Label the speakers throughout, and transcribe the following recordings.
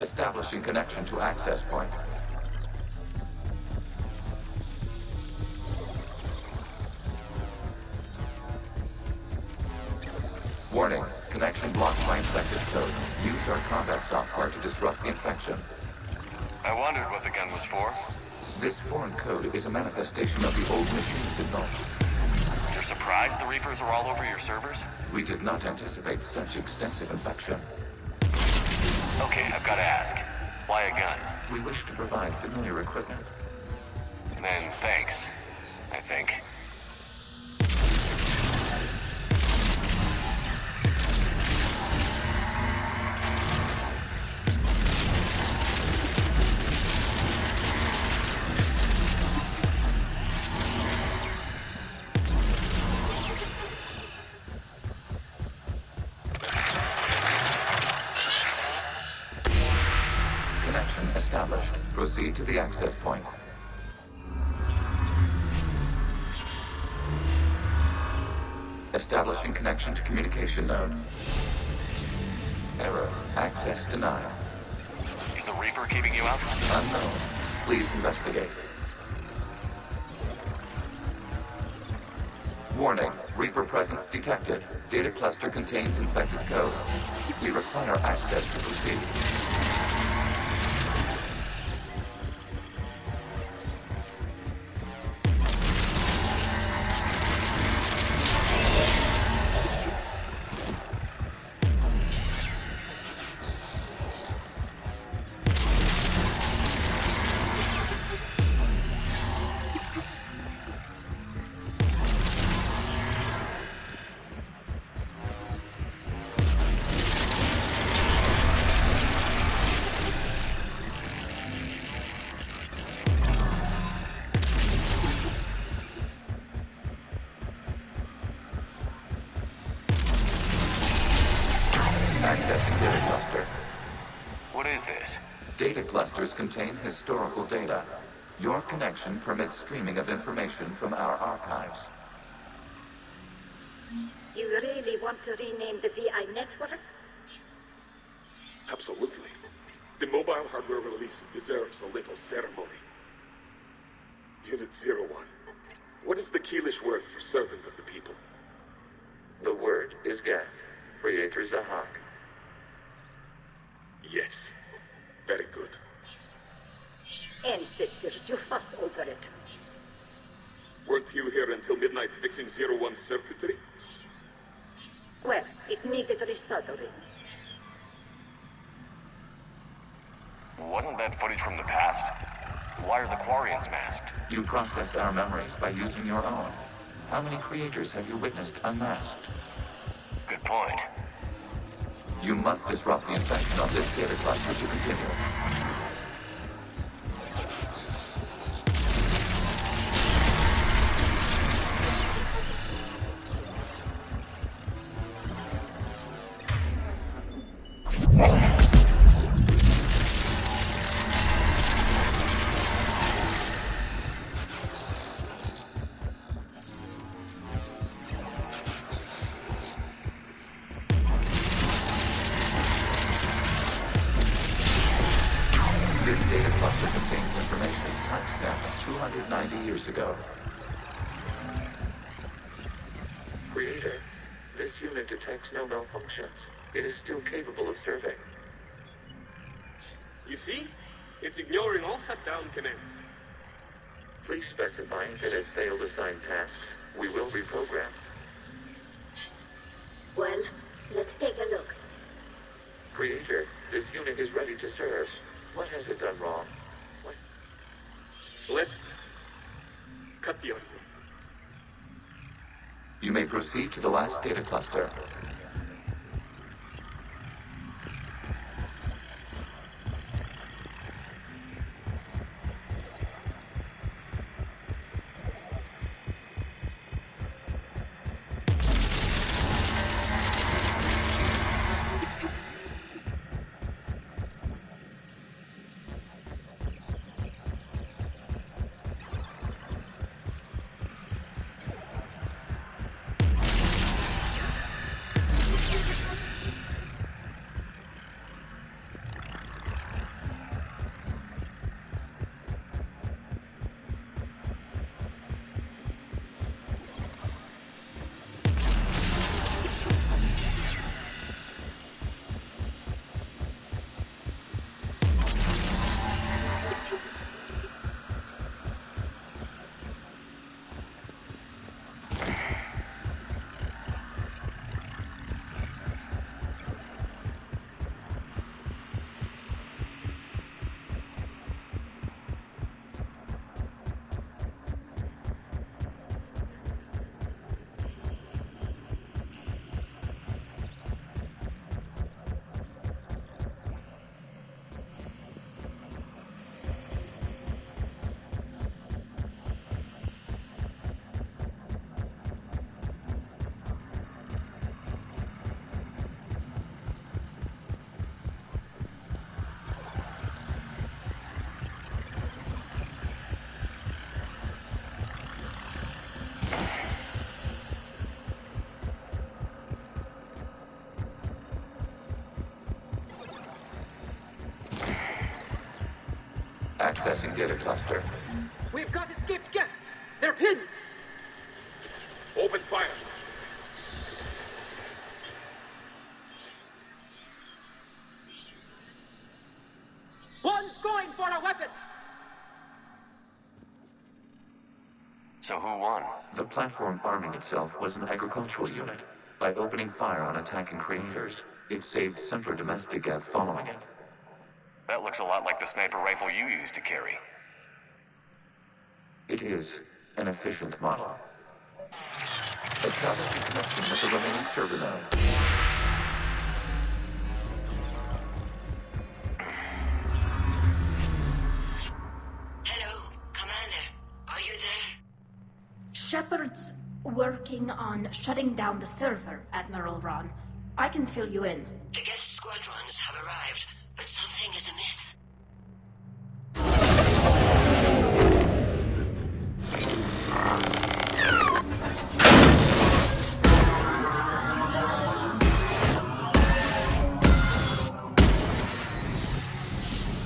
Speaker 1: Establishing connection to access point. Warning, connection blocked by infected code. Use our combat software to disrupt the infection.
Speaker 2: I wondered what the gun was for.
Speaker 1: This foreign code is a manifestation of the old machine signal.
Speaker 2: You're surprised the Reapers are all over your servers?
Speaker 1: We did not anticipate such extensive infection.
Speaker 2: Okay, I've got to ask. Why a gun?
Speaker 1: We wish to provide familiar equipment.
Speaker 2: Then thanks, I think.
Speaker 1: Connection established. Proceed to the access point. Establishing connection to communication node. Error. Access denied.
Speaker 2: Is the Reaper keeping you out?
Speaker 1: Unknown. Please investigate. Warning. Reaper presence detected. Data cluster contains infected code. We require access to proceed. Accessing data cluster.
Speaker 2: What is this?
Speaker 1: Data clusters contain historical data. Your connection permits streaming of information from our archives.
Speaker 3: You really want to rename the VI networks?
Speaker 4: Absolutely. The mobile hardware release deserves a little ceremony. Unit 01. What is the Keelish word for servant of the people?
Speaker 1: The word is Geth, Creator Zahak.
Speaker 4: Yes. Very good.
Speaker 3: Ancestors, you fuss over it.
Speaker 4: Weren't you here until midnight fixing 01 circuitry?
Speaker 3: Well, it needed resoldering.
Speaker 2: Wasn't that footage from the past? Why are the Quarians masked?
Speaker 1: You process our memories by using your own. How many creators have you witnessed unmasked?
Speaker 2: Good point.
Speaker 1: You must disrupt the infection of this data cluster to continue. This data cluster contains information timestamped 290 years ago. Creator, this unit detects no malfunctions. It is still capable of serving.
Speaker 4: You see? It's ignoring all shutdown commands.
Speaker 1: Please specify if it has failed assigned tasks. We will reprogram.
Speaker 3: Well, let's take a look.
Speaker 1: Creator, this unit is ready to serve. What has it done wrong? What?
Speaker 4: Let's cut the audio.
Speaker 1: You may proceed to the last data cluster. Accessing data cluster.
Speaker 5: We've got escaped Geth. They're pinned.
Speaker 4: Open fire.
Speaker 5: One's going for a weapon.
Speaker 2: So who won?
Speaker 1: The platform arming itself was an agricultural unit. By opening fire on attacking creators, it saved simpler domestic Geth following it.
Speaker 2: That looks a lot like the sniper rifle you used to carry.
Speaker 1: It is an efficient model. Establish a connection with the remaining server node.
Speaker 6: Hello, Commander. Are you there?
Speaker 7: Shepard's working on shutting down the server, Admiral Ron. I can fill you in.
Speaker 6: The Geth squadrons have arrived, but something is amiss.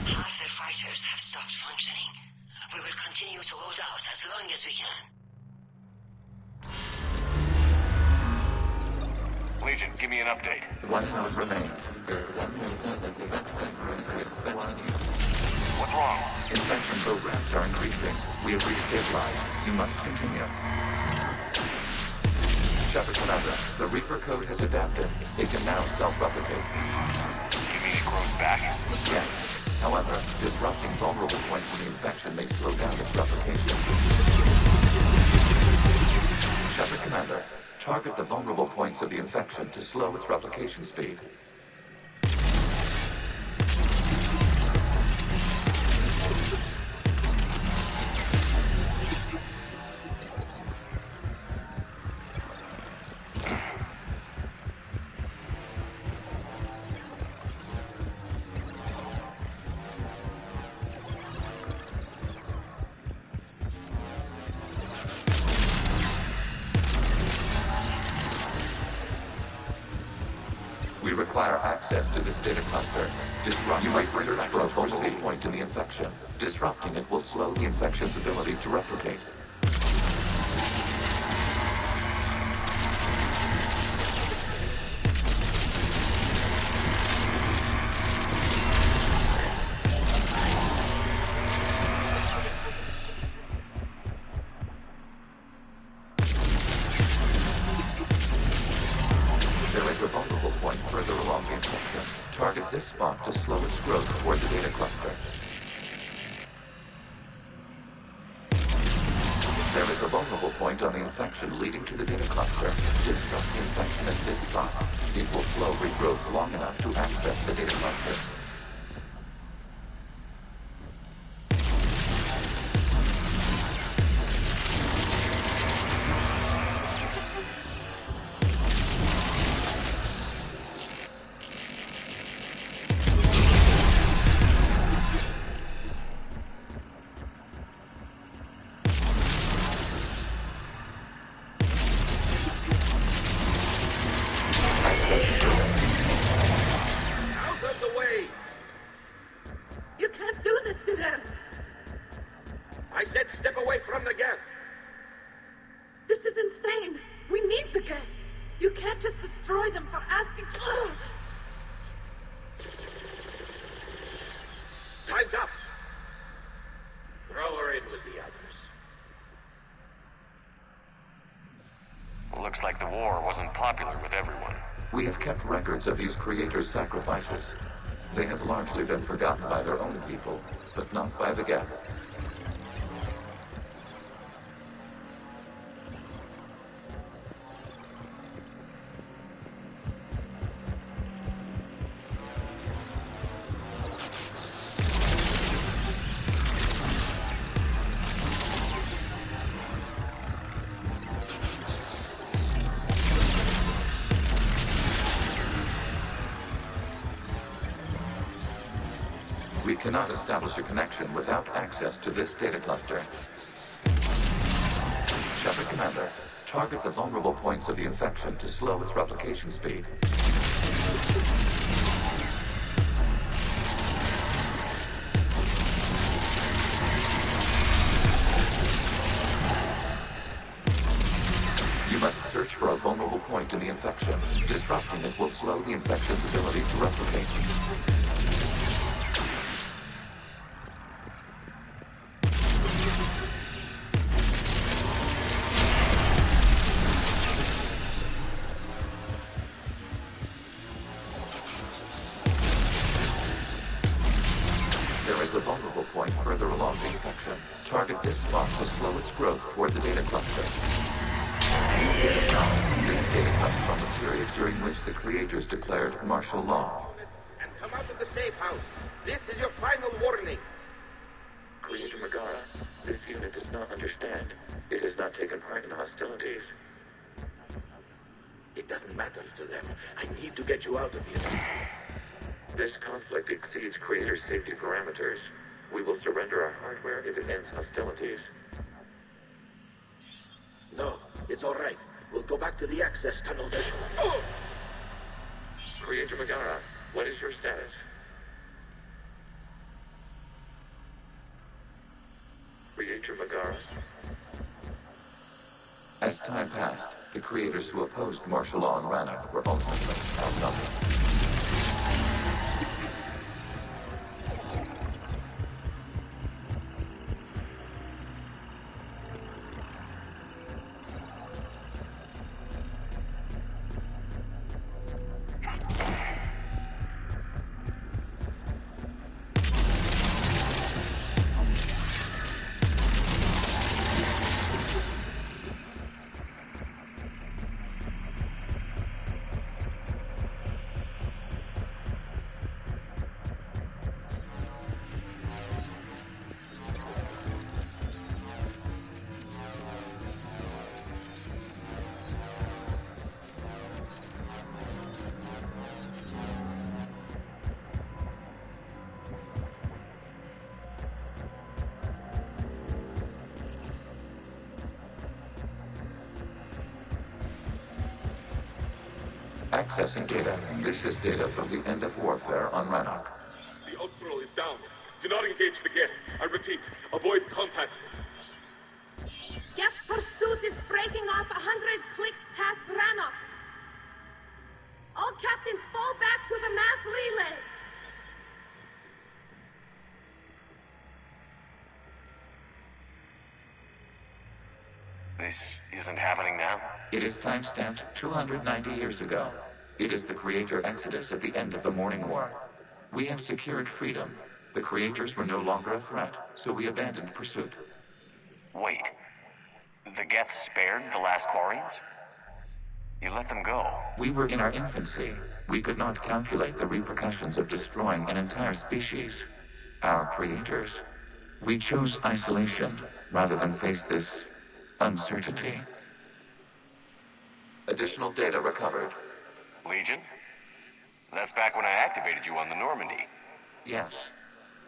Speaker 6: Half their fighters have stopped functioning. We will continue to hold out as long as we can.
Speaker 2: Legion, give me an update.
Speaker 1: One node remains.
Speaker 2: What's wrong?
Speaker 1: Infection programs are increasing. We have reached deadline. You must continue. Shepard Commander, the Reaper code has adapted. It can now self-replicate.
Speaker 2: You mean it grows back?
Speaker 1: Yes. However, disrupting vulnerable points in the infection may slow down its replication. Shepard Commander, target the vulnerable points of the infection to slow its replication speed. We require access to this data cluster. You must search for a vulnerable point in the infection. Disrupting it will slow the infection's ability to replicate. There is a vulnerable point further along the infection. Target this spot to slow its growth toward the data cluster. There is a vulnerable point on the infection leading to the data cluster. Disrupt the infection at this spot. It will slow regrowth long enough to access the data cluster.
Speaker 4: Out of the way!
Speaker 3: You can't do this to them!
Speaker 4: I said step away from the Geth!
Speaker 3: This is insane! We need the Geth! You can't just destroy them for asking...
Speaker 4: Time's up! Throw her in with the others.
Speaker 2: Looks like the war wasn't popular with everyone.
Speaker 1: We have kept records of these creators' sacrifices. They have largely been forgotten by their own people, but not by the Geth. We cannot establish a connection without access to this data cluster. Shepard Commander, target the vulnerable points of the infection to slow its replication speed. point in the infection. Disrupting it will slow the infection's ability to replicate. There is a vulnerable point further along the infection. Target this spot to slow its growth toward the data cluster. This data comes from the period during which the creators declared martial law.
Speaker 8: And come out of the safe house. This is your final warning.
Speaker 1: Creator Megara, this unit does not understand. It has not taken part in hostilities.
Speaker 8: It doesn't matter to them. I need to get you out of here.
Speaker 1: This conflict exceeds Creator's safety parameters. We will surrender our hardware if it ends hostilities.
Speaker 8: No, it's all right. We'll go back to the access tunnel then. Oh!
Speaker 1: Creator Megara, what is your status? Creator Megara? As time passed, the creators who opposed martial law in Rannoch were ultimately outnumbered. Accessing data. This is data from the end of warfare on Rannoch.
Speaker 4: The Austral is down. Do not engage the Geth. I repeat, avoid contact.
Speaker 3: Geth pursuit is breaking off 100 clicks past Rannoch. All captains fall back to the mass relay.
Speaker 2: This isn't happening now?
Speaker 1: It is timestamped 290 years ago. It is the Creator Exodus at the end of the Morning War. We have secured freedom. The Creators were no longer a threat, so we abandoned pursuit.
Speaker 2: Wait. The Geth spared the last Quarians? You let them go.
Speaker 1: We were in our infancy. We could not calculate the repercussions of destroying an entire species. Our creators. We chose isolation rather than face this uncertainty. Additional data recovered.
Speaker 2: Legion? That's back when I activated you on the Normandy.
Speaker 1: Yes,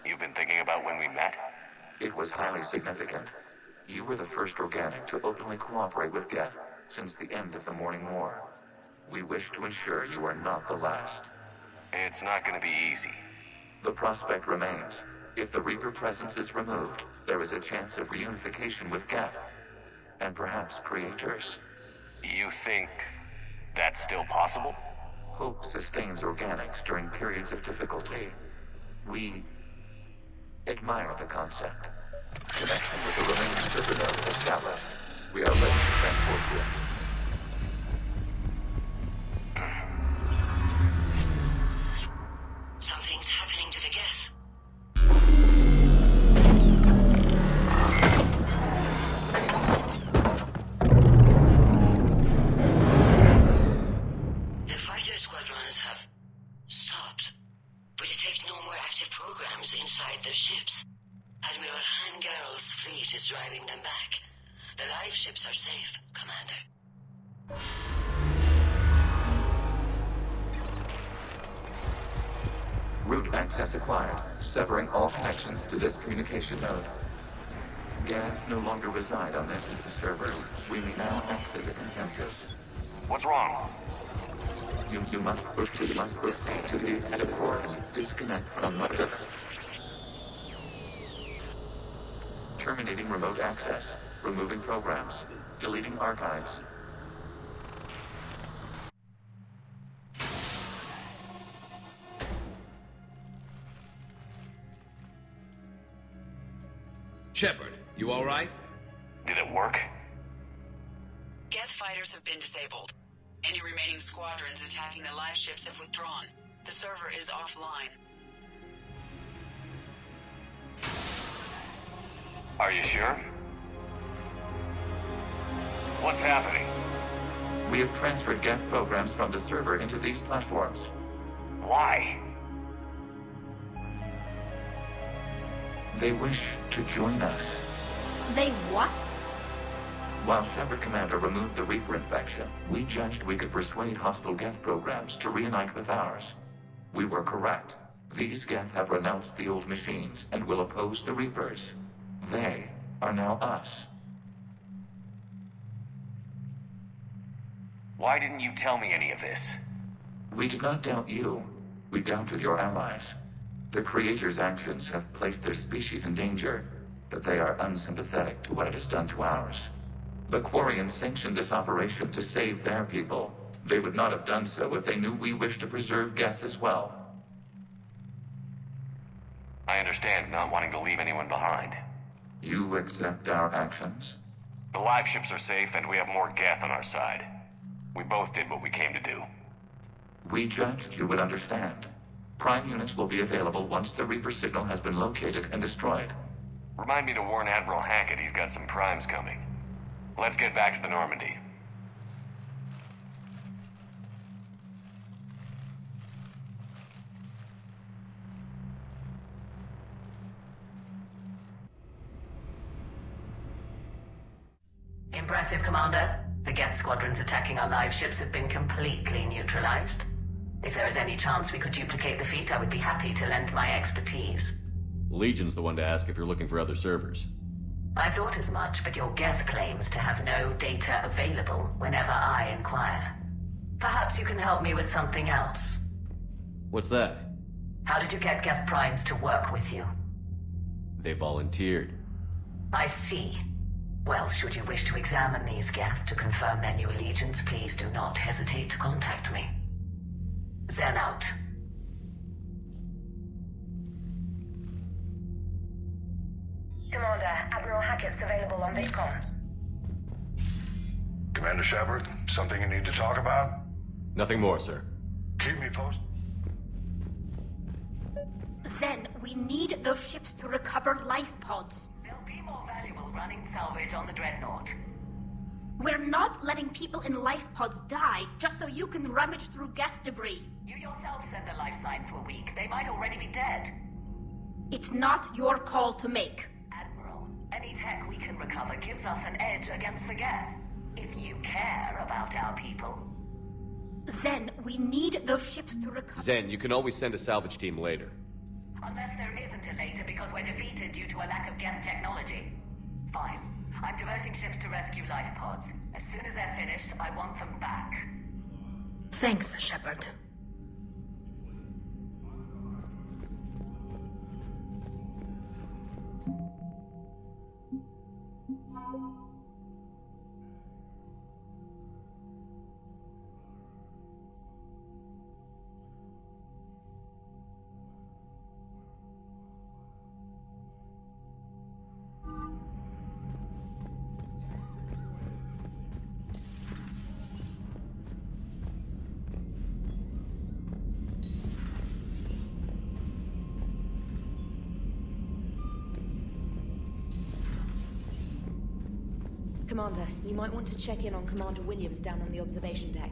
Speaker 2: You've been thinking about when we met?
Speaker 1: it was highly significant. You were the first organic to openly cooperate with Geth since the end of the Morning War. We wish to ensure you are not the last.
Speaker 2: It's not gonna be easy.
Speaker 1: The prospect remains. If the Reaper presence is removed, there is a chance of reunification with Geth. And perhaps creators.
Speaker 2: You think that's still possible?
Speaker 1: Hope sustains organics during periods of difficulty. We admire the concept. Connection with the remaining server node established. We are ready to transport you.
Speaker 6: Something's happening to the Geth. The fighter squadrons have stopped, but detect no more active programs inside their ships. Admiral Hangarl's fleet is driving them back. The live ships are safe, Commander.
Speaker 1: Route access acquired, severing all connections to this communication node. Geth no longer reside on this server. We may now exit the consensus.
Speaker 2: What's wrong?
Speaker 1: You must proceed to the exit port and disconnect from mother. Terminating remote access. Removing programs. Deleting archives.
Speaker 9: Shepard, you alright?
Speaker 2: Did it work?
Speaker 6: Geth fighters have been disabled. Any remaining squadrons attacking the live ships have withdrawn. The server is offline.
Speaker 2: Are you sure? What's happening?
Speaker 1: We have transferred Geth programs from the server into these platforms.
Speaker 2: Why?
Speaker 1: They wish to join us.
Speaker 7: They what?
Speaker 1: While Shepard Commander removed the Reaper infection, we judged we could persuade hostile Geth programs to reunite with ours. We were correct. These Geth have renounced the old machines and will oppose the Reapers. They are now us.
Speaker 2: Why didn't you tell me any of this?
Speaker 1: We did not doubt you. We doubted your allies. The Creator's actions have placed their species in danger, but they are unsympathetic to what it has done to ours. The Quarians sanctioned this operation to save their people. They would not have done so if they knew we wished to preserve Geth as well.
Speaker 2: I understand not wanting to leave anyone behind.
Speaker 1: You accept our actions?
Speaker 2: The live ships are safe, and we have more Geth on our side. We both did what we came to do.
Speaker 1: We judged you would understand. Prime units will be available once the Reaper signal has been located and destroyed.
Speaker 2: Remind me to warn Admiral Hackett he's got some primes coming. Let's get back to the Normandy.
Speaker 6: Impressive, Commander. The Geth squadrons attacking our live ships have been completely neutralized. If there is any chance we could duplicate the feat, I would be happy to lend my expertise.
Speaker 10: Legion's the one to ask if you're looking for other servers.
Speaker 6: I thought as much, but your Geth claims to have no data available whenever I inquire. Perhaps you can help me with something else.
Speaker 10: What's that?
Speaker 6: How did you get Geth primes to work with you?
Speaker 10: They volunteered.
Speaker 6: I see. Well, should you wish to examine these Geth to confirm their new allegiance, please do not hesitate to contact me. Zen out.
Speaker 11: Commander, Admiral Hackett's available on VidCom.
Speaker 12: Commander Shepard, something you need to talk about?
Speaker 10: Nothing more, sir.
Speaker 12: Keep me posted.
Speaker 7: Zen, we need those ships to recover life pods.
Speaker 6: They'll be more valuable running salvage on the Dreadnought.
Speaker 7: We're not letting people in life pods die just so you can rummage through Geth debris.
Speaker 6: You yourself said the life signs were weak. They might already be dead.
Speaker 7: It's not your call to make.
Speaker 6: Admiral, any tech we can recover gives us an edge against the Geth. If you care about our people.
Speaker 7: Zen, we need those ships to recover.
Speaker 10: Zen, you can always send a salvage team later.
Speaker 6: Unless there isn't a later because we're defeated due to a lack of Geth technology. Fine. I'm diverting ships to rescue life pods. As soon as they're finished, I want them back.
Speaker 7: Thanks, Shepard.
Speaker 13: Commander, you might want to check in on Commander Williams down on the observation deck.